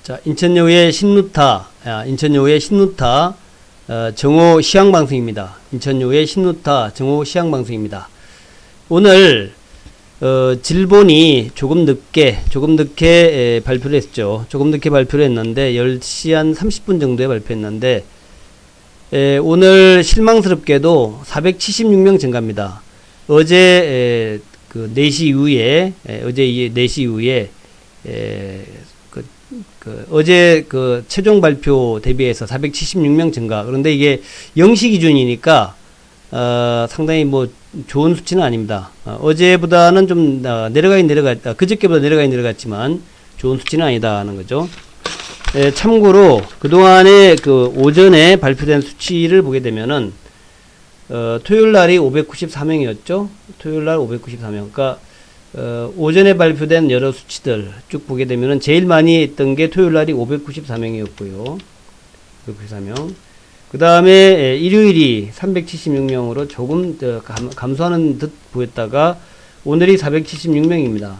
자, 인천여우의 신루타, 정오 시향방송입니다. 인천여우의 신루타 정오 시향방송입니다. 오늘 질본이 조금 늦게 발표를 했죠. 조금 늦게 발표를 했는데 10시 한 30분 정도에 발표했는데 오늘 실망스럽게도 476명 증가입니다. 어제 그 4시 이후에 어제 그 최종 발표 대비해서 476명 증가. 그런데 이게 0시 기준이니까 상당히 뭐 좋은 수치는 아닙니다. 어제보다는 좀 내려가긴 내려갔다. 그저께보다 내려가긴 내려갔지만 좋은 수치는 아니다 하는 거죠. 참고로 그동안에 그 오전에 발표된 수치를 보게 되면은 토요일 날이 594명이었죠. 토요일 날 594명. 그러니까 오전에 발표된 여러 수치들 쭉 보게 되면은 제일 많이 했던 게 토요일 날이 594명이었고요. 594명. 그 다음에 일요일이 376명으로 조금 감소하는 듯 보였다가 오늘이 476명입니다.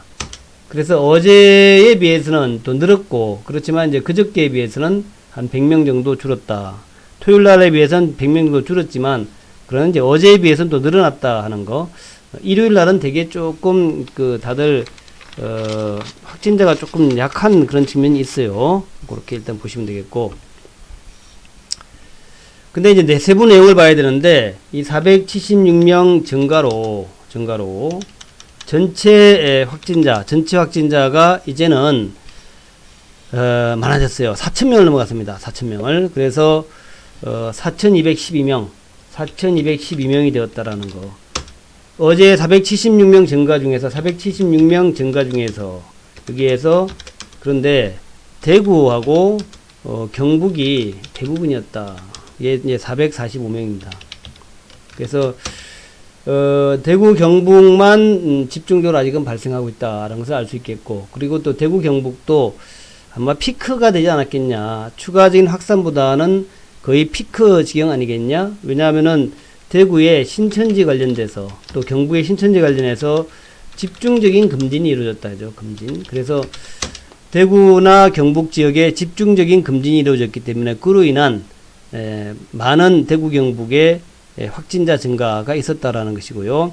그래서 어제에 비해서는 또 늘었고, 그렇지만 이제 그저께에 비해서는 한 100명 정도 줄었다. 토요일 날에 비해서는 100명 정도 줄었지만, 그러나 이제 어제에 비해서는 또 늘어났다 하는 거. 일요일 날은 되게 조금 다들 확진자가 조금 약한 그런 측면이 있어요. 그렇게 일단 보시면 되겠고. 근데 이제 세부 내용을 봐야 되는데 이 476명 증가로 전체 확진자가 이제는 많아졌어요. 4,000명을 넘어갔습니다. 4,000명을. 그래서 4,212명이 되었다라는 거. 어제 476명 증가 중에서 여기에서 그런데 대구하고 경북이 대부분이었다. 이게 이제 445명입니다. 그래서 대구 경북만 집중적으로 아직은 발생하고 있다라는 것을 알 수 있겠고, 그리고 또 대구 경북도 아마 피크가 되지 않았겠냐. 추가적인 확산보다는 거의 피크 지경 아니겠냐. 왜냐하면은 대구의 신천지 관련돼서 또 경북의 신천지 관련해서 집중적인 금진이 이루어졌다 하죠. 금진. 그래서 대구나 경북 지역에 집중적인 금진이 이루어졌기 때문에 그로 인한 많은 대구 경북의 확진자 증가가 있었다라는 것이고요.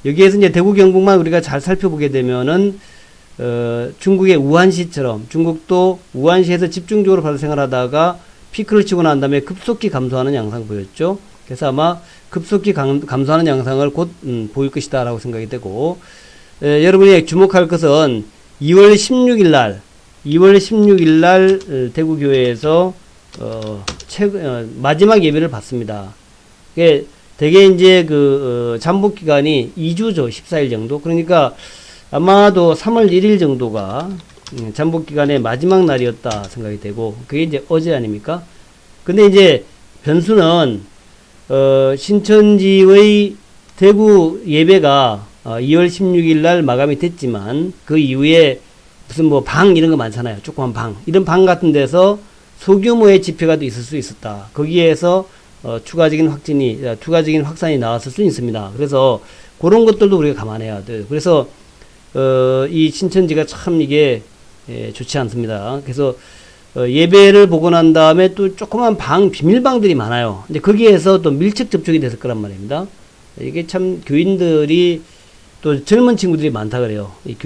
여기에서 이제 대구 경북만 우리가 잘 살펴보게 되면은 중국의 우한시처럼 중국도 우한시에서 집중적으로 발생을 하다가 피크를 치고 난 다음에 급속히 감소하는 양상 보였죠. 그래서 아마 급속히 감소하는 양상을 곧 보일 것이다 라고 생각이 되고, 여러분이 주목할 것은 2월 16일 날 대구 교회에서 마지막 예배를 받습니다. 되게 이제 잠복 기간이 2주죠. 14일 정도. 그러니까 아마도 3월 1일 정도가 잠복 기간의 마지막 날이었다 생각이 되고, 그게 이제 어제 아닙니까? 근데 이제 변수는 신천지의 대구 예배가 2월 16일 날 마감이 됐지만 그 이후에 무슨 뭐 방 이런 거 많잖아요. 조그만 방. 이런 방 같은 데서 소규모의 집회가 또 있을 수 있었다. 거기에서 추가적인 확산이 나왔을 수 있습니다. 그래서 그런 것들도 우리가 감안해야 돼요. 그래서 이 신천지가 참 이게 좋지 않습니다. 그래서 예배를 보고 난 다음에 또 조그만 비밀방들이 많아요. 근데 거기에서 또 밀접 접촉이 됐을 거란 말입니다. 이게 참 교인들이 또 젊은 친구들이 많다 그래요. 이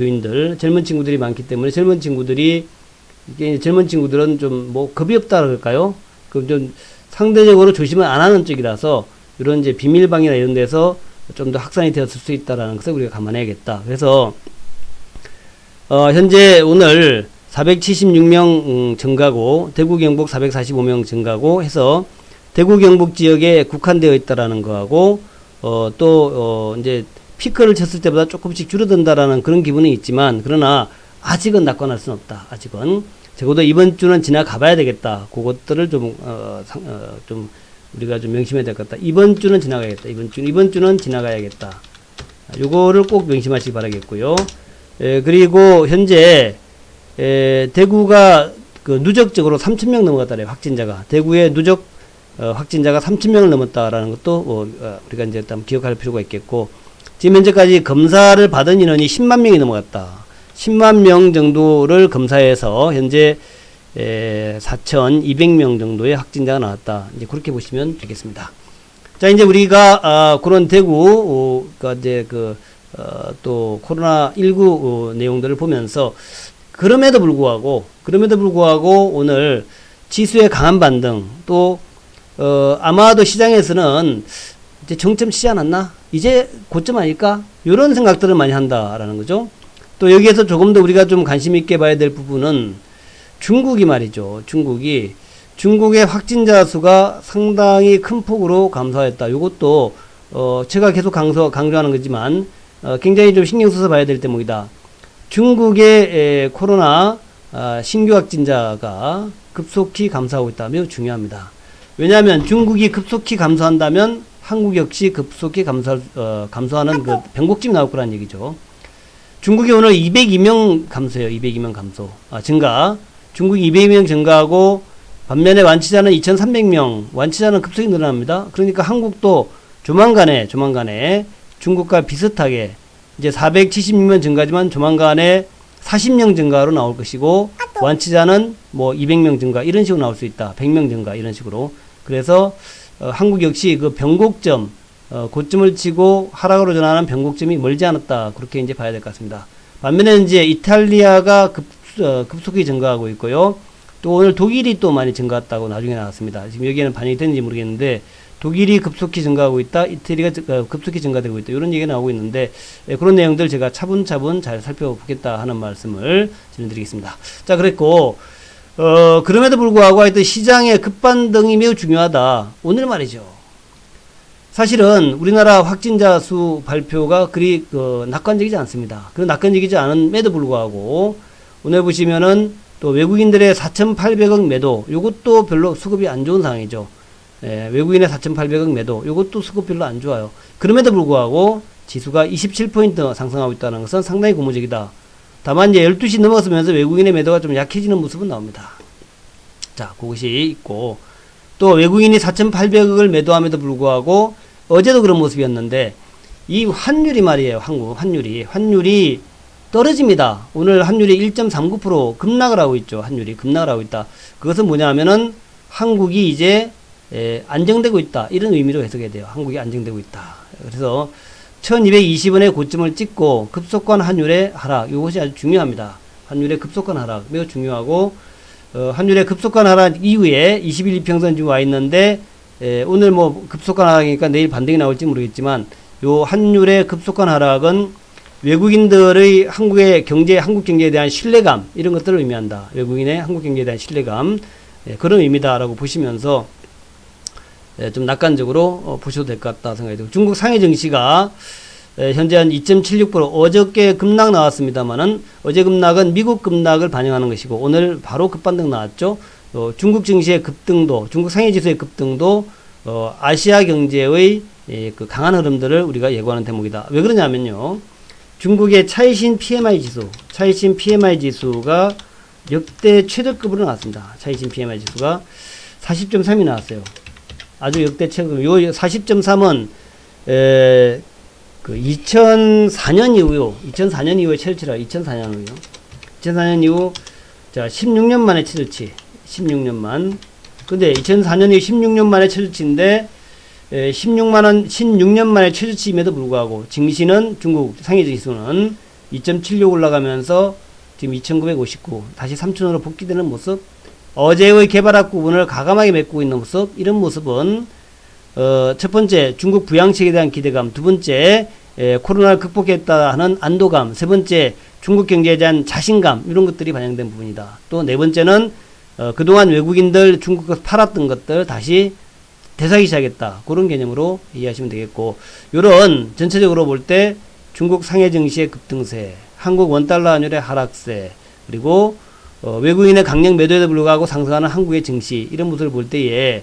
젊은 친구들이 많기 때문에 젊은 친구들은 좀 뭐 겁이 없다 그럴까요? 그럼 좀 상대적으로 조심을 안 하는 쪽이라서 이런 이제 비밀방이나 이런 데서 좀 더 확산이 되었을 수 있다라는 것을 우리가 감안해야겠다. 그래서 현재 오늘 476명 증가고 대구 경북 445명 증가고 해서 대구 경북 지역에 국한되어 있다라는 거하고 이제 피크를 쳤을 때보다 조금씩 줄어든다라는 그런 기분은 있지만, 그러나 아직은 낙관할 수는 없다. 아직은 적어도 이번 주는 지나가 봐야 되겠다. 그것들을 좀 우리가 좀 명심해야 될 것 같다. 이번 주는 지나가야겠다. 이번 주는 지나가야겠다. 요거를 꼭 명심하시기 바라겠고요. 그리고 현재 대구가 누적적으로 3,000명 넘어갔다래요. 확진자가. 대구의 누적 확진자가 3,000명을 넘었다라는 것도 우리가 이제 일단 기억할 필요가 있겠고, 지금 현재까지 검사를 받은 인원이 10만 명이 넘어갔다. 10만 명 정도를 검사해서 현재 4,200명 정도의 확진자가 나왔다. 이제 그렇게 보시면 되겠습니다. 자, 이제 우리가 그런 대구 이제 또 코로나19 내용들을 보면서 그럼에도 불구하고 오늘 지수의 강한 반등 또 아마도 시장에서는 이제 정점 치지 않았나? 이제 고점 아닐까? 이런 생각들을 많이 한다라는 거죠. 또 여기에서 조금 더 우리가 좀 관심 있게 봐야 될 부분은 중국이 말이죠. 중국의 확진자 수가 상당히 큰 폭으로 감소했다. 이것도 제가 계속 강조하는 거지만 굉장히 좀 신경 써서 봐야 될 대목이다. 중국의 코로나 신규 확진자가 급속히 감소하고 있다. 매우 중요합니다. 왜냐하면 중국이 급속히 감소한다면 한국 역시 급속히 감소하는 그 변곡점이 나올 거란 얘기죠. 중국이 오늘 202명 감소해요. 202명 감소. 증가. 중국이 202명 증가하고 반면에 완치자는 2,300명. 완치자는 급속히 늘어납니다. 그러니까 한국도 조만간에 중국과 비슷하게 이제 476명 증가지만 조만간에 40명 증가로 나올 것이고 완치자는 뭐 200명 증가 이런 식으로 나올 수 있다. 100명 증가 이런 식으로. 그래서 한국 역시 그 변곡점 고점을 치고 하락으로 전환하는 변곡점이 멀지 않았다. 그렇게 이제 봐야 될 것 같습니다. 반면에 이제 이탈리아가 급속히 증가하고 있고요. 또 오늘 독일이 또 많이 증가했다고 나중에 나왔습니다. 지금 여기에는 반영이 됐는지 모르겠는데 독일이 급속히 증가하고 있다. 이태리가 급속히 증가되고 있다. 이런 얘기가 나오고 있는데 그런 내용들 제가 차분차분 잘 살펴보겠다 하는 말씀을 드리겠습니다. 자, 그랬고 그럼에도 불구하고 하여튼 시장의 급반등이 매우 중요하다. 오늘 말이죠. 사실은 우리나라 확진자 수 발표가 그리 낙관적이지 않습니다. 그 낙관적이지 않음에도 불구하고 오늘 보시면은 또 외국인들의 4,800억 매도 요것도 별로 수급이 안 좋은 상황이죠. 외국인의 4,800억 매도 요것도 수급 별로 안 좋아요. 그럼에도 불구하고 지수가 27포인트 상승하고 있다는 것은 상당히 고무적이다. 다만 이제 12시 넘어서면서 외국인의 매도가 좀 약해지는 모습은 나옵니다. 자, 그것이 있고 또 외국인이 4,800억을 매도함에도 불구하고 어제도 그런 모습이었는데 이 환율이 말이에요. 한국 환율이 떨어집니다. 오늘 환율이 1.39% 급락을 하고 있죠. 환율이 급락을 하고 있다. 그것은 뭐냐 하면은 한국이 이제 안정되고 있다. 이런 의미로 해석해야 돼요. 한국이 안정되고 있다. 그래서 1220원의 고점을 찍고 급속한 환율의 하락. 이것이 아주 중요합니다. 환율의 급속한 하락. 매우 중요하고 환율의 급속한 하락 이후에 21 이평선 지금 와 있는데 오늘 뭐 급속한 하락이니까 내일 반등이 나올지 모르겠지만 요 환율의 급속한 하락은 외국인들의 한국 경제에 대한 신뢰감 이런 것들을 의미한다. 외국인의 한국 경제에 대한 신뢰감 그런 의미다라고 보시면서 좀 낙관적으로 보셔도 될 것 같다 생각이 들고 중국 상해 증시가 현재 한 2.76% 어저께 급락 나왔습니다만은 어제 급락은 미국 급락을 반영하는 것이고 오늘 바로 급반등 나왔죠. 중국 증시의 급등도 중국 상해 지수의 급등도 아시아 경제의 그 강한 흐름들을 우리가 예고하는 대목이다. 왜 그러냐면요. 중국의 차이신 PMI 지수가 역대 최저급으로 나왔습니다. 차이신 PMI 지수가 40.3이 나왔어요. 아주 역대 최고. 요 40.3은 그 2004년 이후에 최저치라. 2004년 이후 자 16년 만에 최저치. 16년만. 근데 2004년 이후 16년 만에 최저치인데 16년 만에 최저치임에도 불구하고 증시는 중국 상해 지수는 2.76 올라가면서 지금 2,959 다시 3,000으로 복귀되는 모습. 어제의 개발학 부분을 가감하게 메꾸고 있는 모습. 이런 모습은 첫 번째 중국 부양책에 대한 기대감, 두 번째 코로나를 극복했다 하는 안도감, 세 번째 중국 경제에 대한 자신감 이런 것들이 반영된 부분이다. 또 네 번째는 그동안 외국인들 중국에서 팔았던 것들 다시 되사기 시작했다. 그런 개념으로 이해하시면 되겠고 요런 전체적으로 볼 때 중국 상해 증시의 급등세, 한국 원달러 환율의 하락세, 그리고 외국인의 강력 매도에도 불구하고 상승하는 한국의 증시 이런 모습을 볼 때에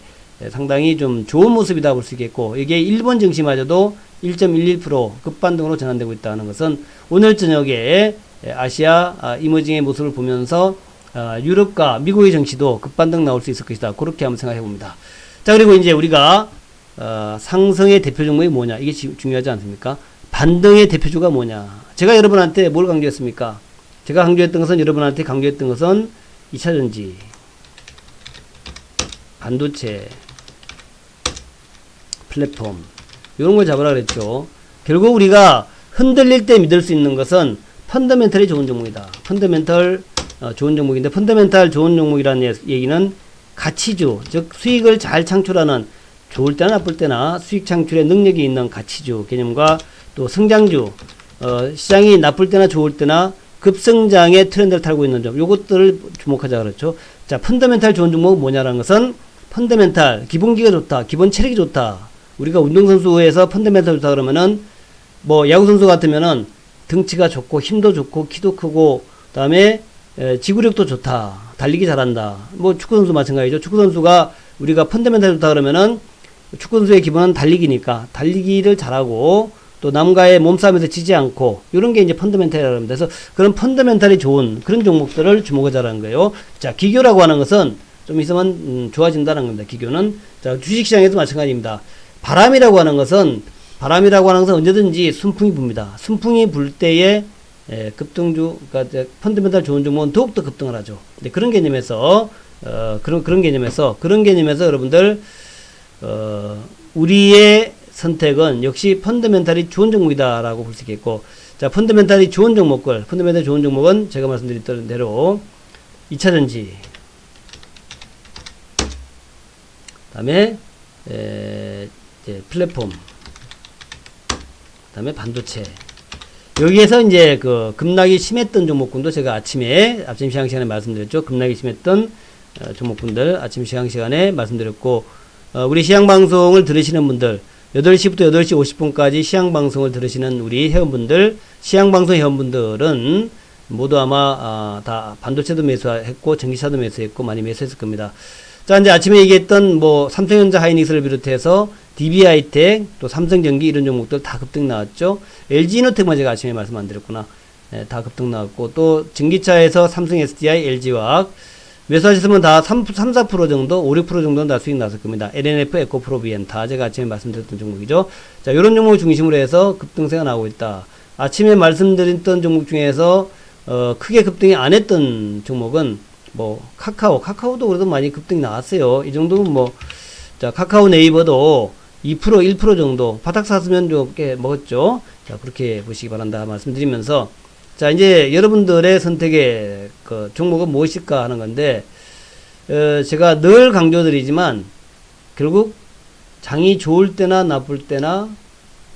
상당히 좀 좋은 모습이다 볼 수 있겠고 이게 일본 증시마저도 1.11% 급반등으로 전환되고 있다는 것은 오늘 저녁에 아시아 이머징의 모습을 보면서 유럽과 미국의 증시도 급반등 나올 수 있을 것이다. 그렇게 한번 생각해 봅니다. 자, 그리고 이제 우리가 상승의 대표 종목이 뭐냐 이게 중요하지 않습니까? 반등의 대표주가 뭐냐. 제가 여러분한테 뭘 강조했습니까? 제가 강조했던 것은 여러분한테 강조했던 것은 2차전지 반도체, 플랫폼 이런 걸 잡으라 그랬죠. 결국 우리가 흔들릴 때 믿을 수 있는 것은 펀더멘털이 좋은 종목이다. 펀더멘털 좋은 종목인데, 펀더멘털 좋은 종목이라는 얘기는 가치주, 즉 수익을 잘 창출하는, 좋을 때나 나쁠 때나 수익 창출의 능력이 있는 가치주 개념과 또 성장주, 시장이 나쁠 때나 좋을 때나 급성장의 트렌드를 타고 있는 점, 요것들을 주목하자 그렇죠. 자, 펀더멘털 좋은 종목은 뭐냐라는 것은, 펀더멘털 기본기가 좋다, 기본 체력이 좋다. 우리가 운동선수에서 펀더멘털 좋다 그러면은, 뭐 야구선수 같으면은 등치가 좋고 힘도 좋고 키도 크고 그다음에 지구력도 좋다, 달리기 잘한다. 뭐 축구선수 마찬가지죠. 축구선수가 우리가 펀더멘털 좋다 그러면은, 축구선수의 기본은 달리기니까 달리기를 잘하고 또 남과의 몸싸움에서 지지 않고, 이런 게 이제 펀더멘털이라고 합니다. 그래서 그런 펀더멘털이 좋은 그런 종목들을 주목하자라는 거예요. 자, 기교라고 하는 것은 좀 있으면 좋아진다는 겁니다. 기교는. 자, 주식시장에도 마찬가지입니다. 바람이라고 하는 것은 언제든지 순풍이 붑니다. 순풍이 불 때에 급등주, 그러니까 펀더멘털 좋은 종목은 더욱더 급등을 하죠. 근데 그런 개념에서 그런 개념에서 여러분들 우리의 선택은 역시 펀더멘털이 좋은 종목이다라고 볼 수 있겠고, 자, 펀더멘털이 좋은 종목은 제가 말씀드렸던 대로 2차전지, 그다음에 플랫폼, 그다음에 반도체. 여기에서 이제 그 급락이 심했던 종목군도 제가 아침 시장 시간에 말씀드렸죠. 급락이 심했던 종목군들 아침 시간에 말씀드렸고, 우리 시향방송을 들으시는 분들, 8시부터 8시 50분까지 시향방송을 들으시는 우리 회원분들, 시향방송 회원분들은 모두 아마 다 반도체도 매수했고 전기차도 매수했고 많이 매수했을 겁니다. 자, 이제 아침에 얘기했던 뭐 삼성전자 하이닉스를 비롯해서 DB하이텍, 또 삼성전기 이런 종목들 다 급등 나왔죠. LG이노텍만 제가 아침에 말씀 안 드렸구나. 다 급등 나왔고, 또 전기차에서 삼성 SDI, LG화학 매수하셨으면 다 3-4% 정도, 5-6% 정도는 다 수익 났을 겁니다. LNF, 에코프로비엠 다 제가 아침에 말씀드렸던 종목이죠. 자, 이런 종목을 중심으로 해서 급등세가 나오고 있다. 아침에 말씀드렸던 종목 중에서 크게 급등이 안 했던 종목은 뭐 카카오도 그래도 많이 급등이 나왔어요. 이 정도면 뭐, 자, 카카오 네이버도 2%, 1% 정도 바닥 샀으면 좀 꽤 먹었죠. 자, 그렇게 보시기 바란다 말씀드리면서, 자, 이제 여러분들의 선택의 그 종목은 무엇일까 하는 건데, 제가 늘 강조드리지만 결국 장이 좋을 때나 나쁠 때나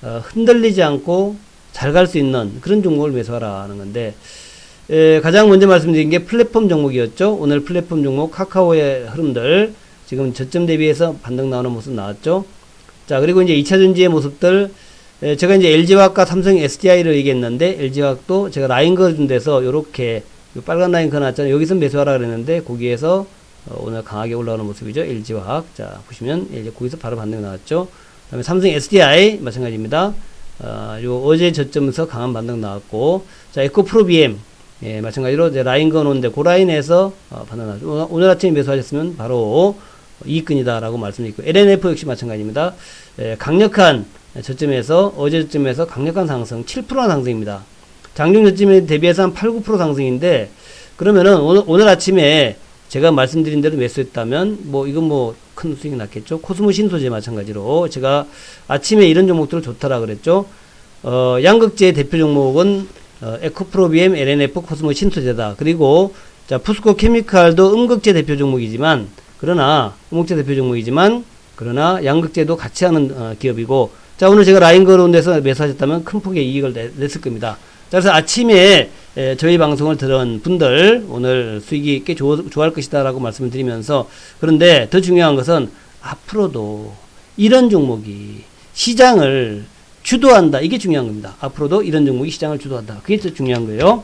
흔들리지 않고 잘 갈 수 있는 그런 종목을 매수하라 하는 건데, 가장 먼저 말씀드린 게 플랫폼 종목이었죠. 오늘 플랫폼 종목 카카오의 흐름들 지금 저점 대비해서 반등 나오는 모습 나왔죠. 자, 그리고 이제 2차전지의 모습들, 제가 이제 LG화학과 삼성 SDI를 얘기했는데, LG화학도 제가 라인 그어준 데서 요렇게 빨간 라인 그어놨잖아요. 여기서 매수하라 그랬는데 거기에서 오늘 강하게 올라오는 모습이죠. LG화학. 자, 보시면 거기서 바로 반등 나왔죠. 그 다음에 삼성 SDI 마찬가지입니다. 어제 저점에서 강한 반등 나왔고, 자, 에코프로비엠 마찬가지로 이제 라인 그어놓은데 그 라인에서 반등 나왔죠. 오늘 아침에 매수하셨으면 바로 이익근이다라고 말씀드리고, LNF 역시 마찬가지입니다. 강력한 저점에서, 어제 저점에서 강력한 상승, 7%나 상승입니다. 장중 저점에 대비해서 한 8, 9% 상승인데, 그러면은 오늘 아침에 제가 말씀드린 대로 매수했다면 뭐 이건 뭐 큰 수익이 났겠죠. 코스모 신소재 마찬가지로 제가 아침에 이런 종목들을 좋다라 그랬죠. 양극재 대표 종목은 에코프로비엠, LNF, 코스모 신소재다. 그리고 자, 푸스코 케미칼도 음극재 대표 종목이지만, 그러나 양극재도 같이 하는 기업이고, 자, 오늘 제가 라인 걸어온 데서 매수하셨다면 큰 폭의 이익을 냈을 겁니다. 자, 그래서 아침에 저희 방송을 들은 분들 오늘 수익이 꽤 좋아할 것이다 라고 말씀을 드리면서, 그런데 더 중요한 것은 앞으로도 이런 종목이 시장을 주도한다, 이게 중요한 겁니다. 앞으로도 이런 종목이 시장을 주도한다, 그게 더 중요한 거예요.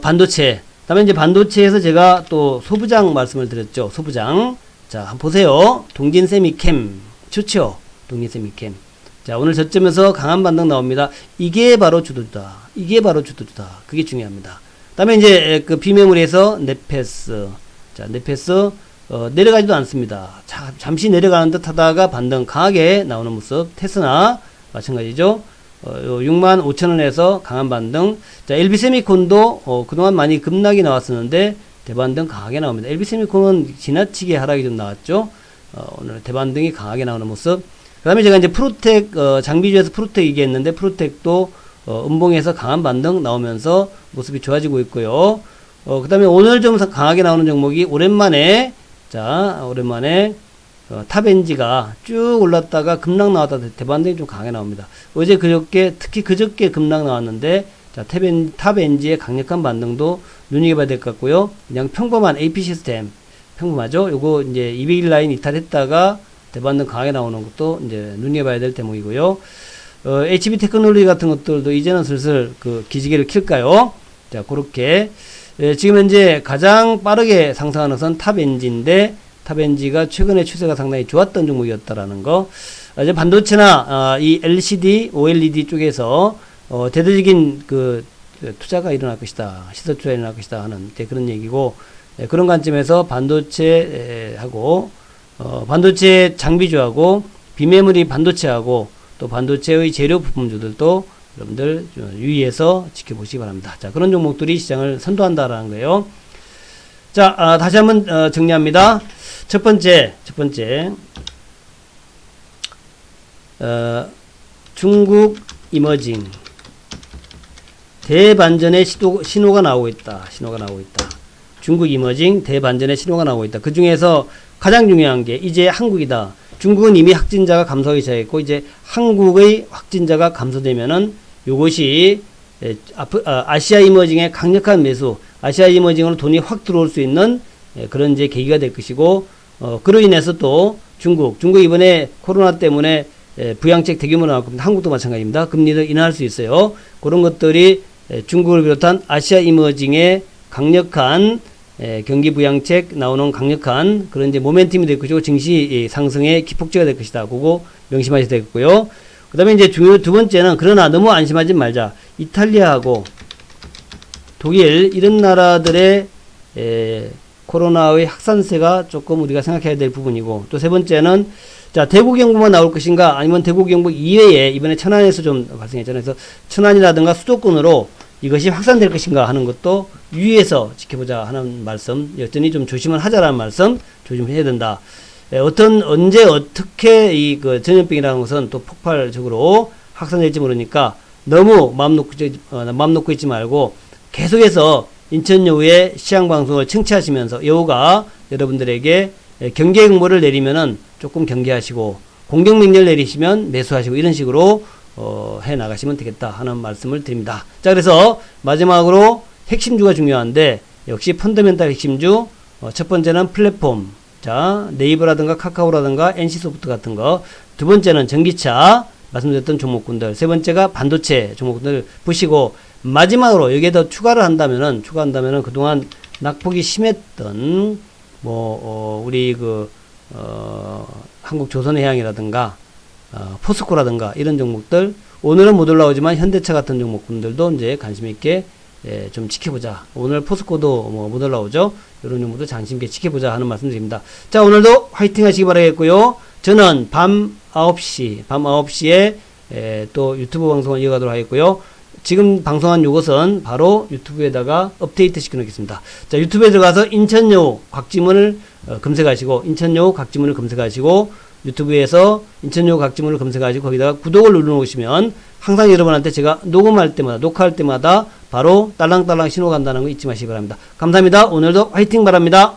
반도체, 다음에 이제 반도체에서 제가 또 소부장 말씀을 드렸죠. 소부장, 자, 한번 보세요. 동진세미캠 좋죠. 동진세미캠. 자, 오늘 저점에서 강한 반등 나옵니다. 이게 바로 주도주다. 그게 중요합니다. 다음에 이제 그 비메모리에서 넷패스. 자, 넷패스 내려가지도 않습니다. 자, 잠시 내려가는 듯 하다가 반등 강하게 나오는 모습. 테스나 마찬가지죠. 65,000원에서 강한 반등. 자, LB세미콘도 그동안 많이 급락이 나왔었는데 대반등 강하게 나옵니다. LB세미콘은 지나치게 하락이 좀 나왔죠. 오늘 대반등이 강하게 나오는 모습. 그 다음에 제가 이제 프로텍, 장비주에서 프로텍 얘기했는데, 프로텍도, 음봉에서 강한 반등 나오면서 모습이 좋아지고 있고요. 그 다음에 오늘 좀 강하게 나오는 종목이 오랜만에, 탑엔지가 쭉 올랐다가 급락 나왔다 대반등이 좀 강하게 나옵니다. 어제 그저께, 특히 그저께 급락 나왔는데, 자, 탑엔지의 강력한 반등도 눈여겨봐야 될 것 같고요. 그냥 평범한 AP 시스템, 평범하죠? 요거 이제 200일 라인 이탈했다가 대반등 강하게 나오는 것도 이제 눈여겨봐야 될 대목이고요. HB 테크놀로지 같은 것들도 이제는 슬슬 그 기지개를 킬까요? 자, 그렇게. 지금 현재 가장 빠르게 상승하는 것은 탑엔지인데, 탑엔지가 최근에 추세가 상당히 좋았던 종목이었다라는 거. 이제 반도체나, 이 LCD, OLED 쪽에서, 대대적인 그 투자가 일어날 것이다. 시설 투자가 일어날 것이다 하는 그런 얘기고, 그런 관점에서 반도체하고, 반도체 장비주하고, 비메모리 반도체하고, 또 반도체의 재료 부품주들도 여러분들 유의해서 지켜보시기 바랍니다. 자, 그런 종목들이 시장을 선도한다라는 거예요. 자, 다시 한번 정리합니다. 첫 번째, 중국 이머징 대반전의 신호가 나오고 있다. 중국 이머징 대반전의 신호가 나오고 있다. 그 중에서 가장 중요한 게 이제 한국이다. 중국은 이미 확진자가 감소하기 시작했고 이제 한국의 확진자가 감소되면은 요것이 아시아 이머징의 강력한 매수, 아시아 이머징으로 돈이 확 들어올 수 있는 그런 이제 계기가 될 것이고, 그로 인해서 또 중국 이번에 코로나 때문에 부양책 대규모로 나올 겁니다. 한국도 마찬가지입니다. 금리를 인하할 수 있어요. 그런 것들이 중국을 비롯한 아시아 이머징의 강력한 경기 부양책 나오는 강력한 그런 이제 모멘텀이 될 것이고 증시 상승의 기폭제가 될 것이다. 그거 명심하셔야 되겠고요. 그 다음에 이제 두 번째는 그러나 너무 안심하지 말자. 이탈리아하고 독일 이런 나라들의 코로나의 확산세가 조금 우리가 생각해야 될 부분이고, 또 세 번째는 자, 대구 경북만 나올 것인가 아니면 대구 경북 이외에 이번에 천안에서 좀 발생했잖아요. 그래서 천안이라든가 수도권으로 이것이 확산될 것인가 하는 것도 유의해서 지켜보자 하는 말씀, 여전히 좀 조심을 하자라는 말씀, 조심해야 된다. 언제 어떻게 이 그 전염병이라는 것은 또 폭발적으로 확산될지 모르니까 너무 마음 놓고 있지 말고 계속해서 인천여우의 시향방송을 청취하시면서 여우가 여러분들에게 경계경보를 내리면은 조금 경계하시고 공격명령 내리시면 매수하시고 이런 식으로 해 나가시면 되겠다 하는 말씀을 드립니다. 자, 그래서 마지막으로 핵심주가 중요한데 역시 펀더멘탈 핵심주, 첫 번째는 플랫폼, 자, 네이버라든가 카카오라든가 NC소프트 같은 거, 두 번째는 전기차 말씀드렸던 종목군들, 세 번째가 반도체 종목군들 보시고, 마지막으로 여기에 더 추가를 한다면은 그동안 낙폭이 심했던 우리 한국조선해양이라든가 포스코라든가 이런 종목들, 오늘은 못 올라오지만 현대차 같은 종목군들도 이제 관심 있게 좀 지켜보자. 오늘 포스코도 못 올라오죠. 이런 종목도 관심 있게 지켜보자 하는 말씀 드립니다. 자, 오늘도 화이팅 하시기 바라겠고요. 저는 밤 9시에 또 유튜브 방송을 이어가도록 하겠고요. 지금 방송한 요것은 바로 유튜브에다가 업데이트 시켜 놓겠습니다. 자, 유튜브에 들어가서 인천여우 곽지문을 검색하시고, 유튜브에서 인천여우 곽지문을 검색하시고 거기다가 구독을 눌러놓으시면 항상 여러분한테 제가 녹화할 때마다 바로 딸랑딸랑 신호 간다는 거 잊지 마시기 바랍니다. 감사합니다. 오늘도 화이팅 바랍니다.